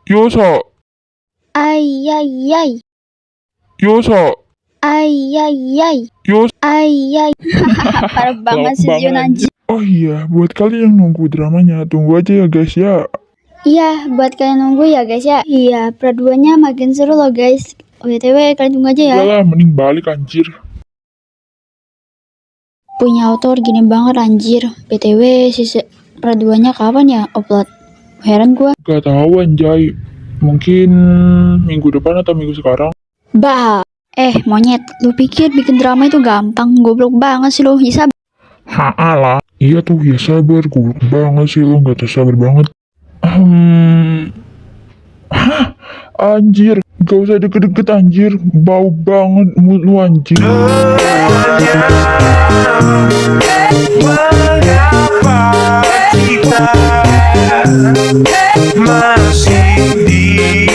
Yosa, Ay, ay, ay. Yosa, Ay, ay, ay. Yos. Ay, ay. Parah banget sih Zion anjir. Oh iya, buat kalian yang nunggu dramanya, tunggu aja ya guys ya. Iya, buat kalian nunggu ya guys ya. Iya, part 2-nya makin seru loh guys. BTW kalian tunggu aja ya. Udah lah, mending balik anjir. Punya autor gini banget anjir. BTW sisi part 2-nya kapan ya upload? Heran gua. Gak tahu anjay, mungkin minggu depan atau minggu sekarang. Bah. Monyet, lu pikir bikin drama itu gampang? Goblok banget sih lu. Bisa. Lah. Iya tuh, ya sabar, goblok banget sih lo, gak sabar banget. Anjir, gak usah deket-deket anjir, bau banget mulut lu anjir. Mengapa kita masih di